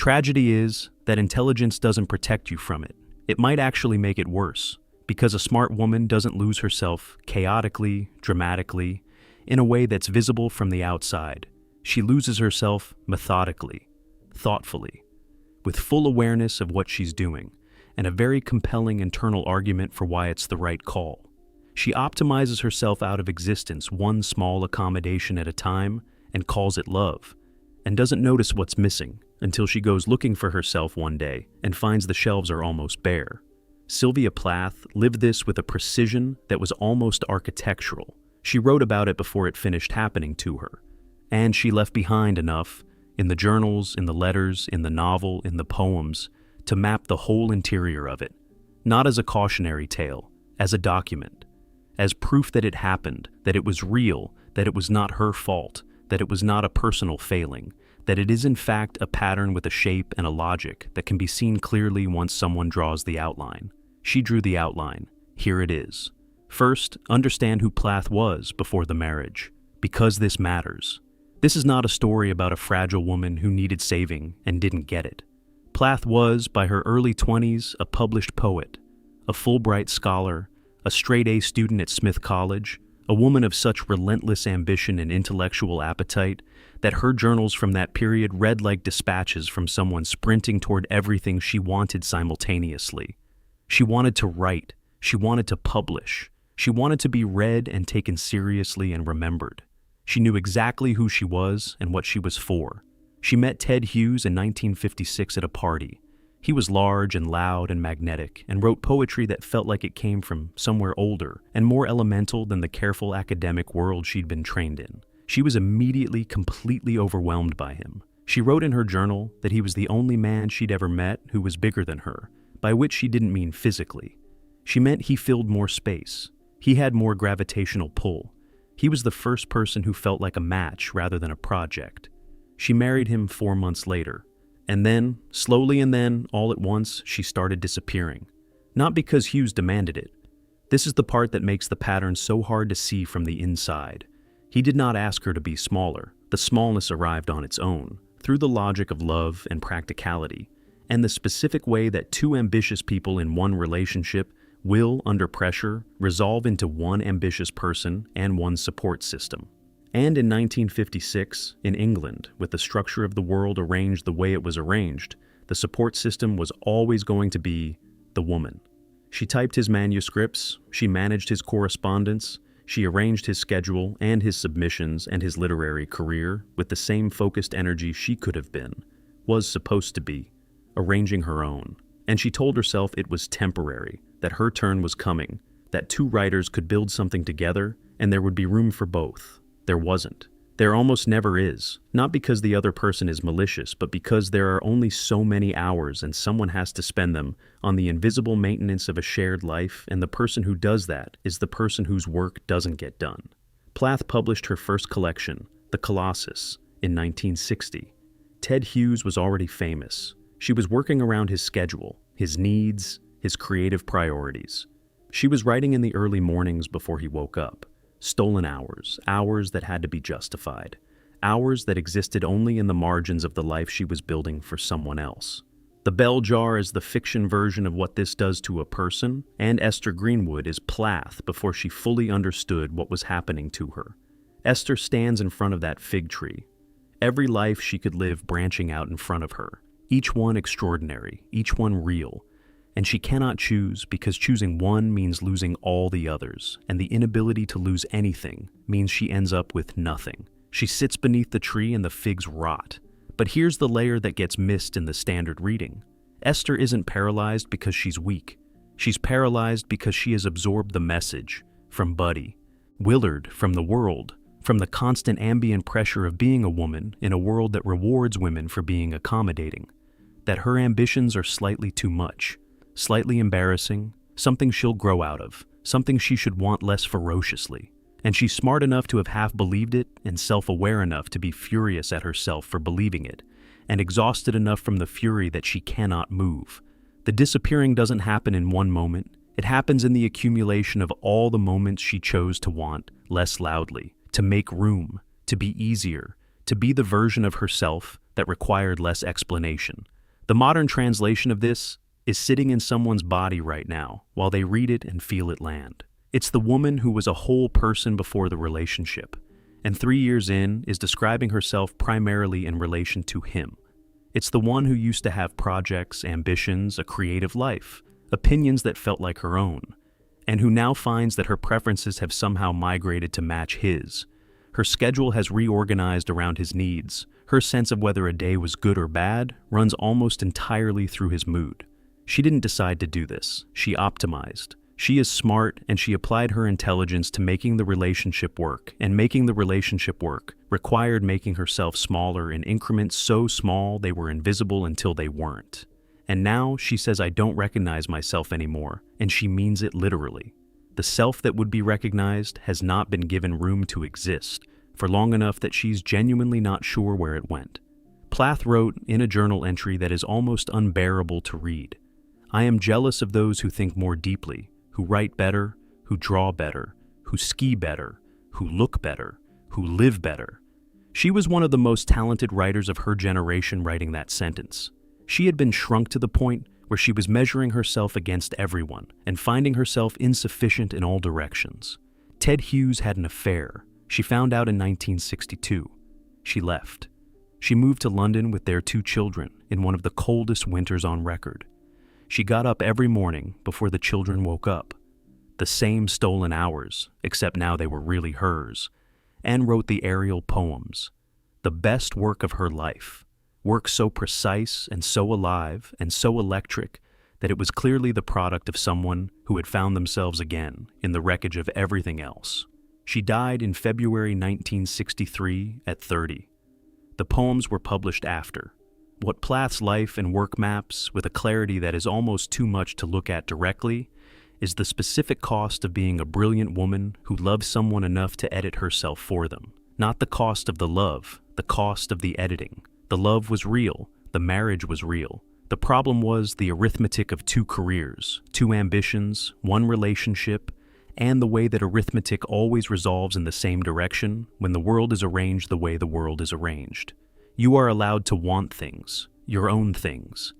Tragedy is that intelligence doesn't protect you from it. It might actually make it worse, because a smart woman doesn't lose herself chaotically, dramatically, in a way that's visible from the outside. She loses herself methodically, thoughtfully, with full awareness of what she's doing, and a very compelling internal argument for why it's the right call. She optimizes herself out of existence one small accommodation at a time and calls it love, and doesn't notice what's missing until she goes looking for herself one day and finds the shelves are almost bare. Sylvia Plath lived this with a precision that was almost architectural. She wrote about it before it finished happening to her, and she left behind enough, in the journals, in the letters, in the novel, in the poems, to map the whole interior of it, not as a cautionary tale, as a document, as proof that it happened, that it was real, that it was not her fault, that it was not a personal failing, that it is in fact a pattern with a shape and a logic that can be seen clearly once someone draws the outline. She drew the outline. Here it is. First, understand who Plath was before the marriage, because this matters. This is not a story about a fragile woman who needed saving and didn't get it. Plath was, by her early 20s, a published poet, a Fulbright scholar, a straight-A student at Smith College, a woman of such relentless ambition and intellectual appetite that her journals from that period read like dispatches from someone sprinting toward everything she wanted simultaneously. She wanted to write, she wanted to publish, she wanted to be read and taken seriously and remembered. She knew exactly who she was and what she was for. She met Ted Hughes in 1956 at a party. He was large and loud and magnetic, and wrote poetry that felt like it came from somewhere older and more elemental than the careful academic world she'd been trained in. She was immediately completely overwhelmed by him. She wrote in her journal that he was the only man she'd ever met who was bigger than her, by which she didn't mean physically. She meant he filled more space. He had more gravitational pull. He was the first person who felt like a match rather than a project. She married him 4 months later. And then, slowly and then, all at once, she started disappearing. Not because Hughes demanded it. This is the part that makes the pattern so hard to see from the inside. He did not ask her to be smaller. The smallness arrived on its own, through the logic of love and practicality, and the specific way that two ambitious people in one relationship will, under pressure, resolve into one ambitious person and one support system. And in 1956, in England, with the structure of the world arranged the way it was arranged, the support system was always going to be the woman. She typed his manuscripts, she managed his correspondence, she arranged his schedule and his submissions and his literary career with the same focused energy she could have been, was supposed to be, arranging her own. And she told herself it was temporary, that her turn was coming, that two writers could build something together and there would be room for both. There wasn't. There almost never is, not because the other person is malicious, but because there are only so many hours and someone has to spend them on the invisible maintenance of a shared life, and the person who does that is the person whose work doesn't get done. Plath published her first collection, The Colossus, in 1960. Ted Hughes was already famous. She was working around his schedule, his needs, his creative priorities. She was writing in the early mornings before he woke up. Stolen hours, hours that had to be justified, hours that existed only in the margins of the life she was building for someone else. The Bell Jar is the fiction version of what this does to a person, and Esther Greenwood is Plath before she fully understood what was happening to her. Esther stands in front of that fig tree. Every life she could live branching out in front of her, each one extraordinary, each one real. And she cannot choose because choosing one means losing all the others, and the inability to lose anything means she ends up with nothing. She sits beneath the tree and the figs rot. But here's the layer that gets missed in the standard reading. Esther isn't paralyzed because she's weak. She's paralyzed because she has absorbed the message from Buddy, Willard from the world, from the constant ambient pressure of being a woman in a world that rewards women for being accommodating, that her ambitions are slightly too much. Slightly embarrassing, something she'll grow out of, something she should want less ferociously. And she's smart enough to have half believed it and self-aware enough to be furious at herself for believing it, and exhausted enough from the fury that she cannot move. The disappearing doesn't happen in one moment. It happens in the accumulation of all the moments she chose to want less loudly, to make room, to be easier, to be the version of herself that required less explanation. The modern translation of this is sitting in someone's body right now while they read it and feel it land. It's the woman who was a whole person before the relationship, and 3 years in is describing herself primarily in relation to him. It's the one who used to have projects, ambitions, a creative life, opinions that felt like her own, and who now finds that her preferences have somehow migrated to match his. Her schedule has reorganized around his needs. Her sense of whether a day was good or bad runs almost entirely through his mood. She didn't decide to do this. She optimized. She is smart, and she applied her intelligence to making the relationship work, and making the relationship work required making herself smaller in increments so small they were invisible until they weren't. And now she says, "I don't recognize myself anymore," and she means it literally. The self that would be recognized has not been given room to exist for long enough that she's genuinely not sure where it went. Plath wrote in a journal entry that is almost unbearable to read, "I am jealous of those who think more deeply, who write better, who draw better, who ski better, who look better, who live better." She was one of the most talented writers of her generation writing that sentence. She had been shrunk to the point where she was measuring herself against everyone and finding herself insufficient in all directions. Ted Hughes had an affair. She found out in 1962. She left. She moved to London with their 2 children in one of the coldest winters on record. She got up every morning before the children woke up. The same stolen hours, except now they were really hers, and wrote the aerial poems. The best work of her life. Work so precise and so alive and so electric that it was clearly the product of someone who had found themselves again in the wreckage of everything else. She died in February 1963 at 30. The poems were published after. What Plath's life and work maps with a clarity that is almost too much to look at directly is the specific cost of being a brilliant woman who loves someone enough to edit herself for them. Not the cost of the love, the cost of the editing. The love was real, the marriage was real. The problem was the arithmetic of 2 careers, 2 ambitions, 1 relationship, and the way that arithmetic always resolves in the same direction when the world is arranged the way the world is arranged. You are allowed to want things, your own things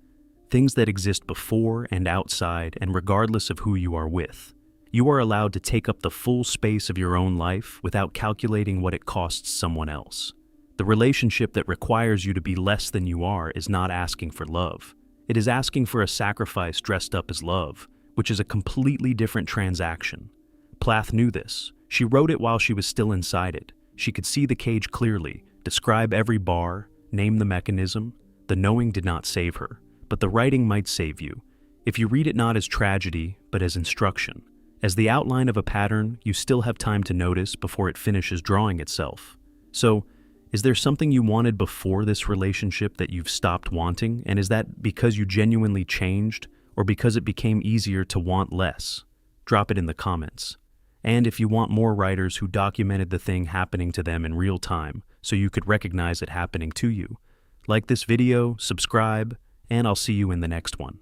that exist before and outside and regardless of who you are with. You are allowed to take up the full space of your own life without calculating what it costs someone else. The relationship that requires you to be less than you are is not asking for love. It is asking for a sacrifice dressed up as love, which is a completely different transaction. Plath knew this. She wrote it while she was still inside it. She could see the cage clearly, describe every bar, name the mechanism. The knowing did not save her, but the writing might save you, if you read it not as tragedy, but as instruction. As the outline of a pattern you still have time to notice before it finishes drawing itself. So, is there something you wanted before this relationship that you've stopped wanting, and is that because you genuinely changed, or because it became easier to want less? Drop it in the comments. And if you want more writers who documented the thing happening to them in real time, so you could recognize it happening to you, like this video, subscribe, and I'll see you in the next one.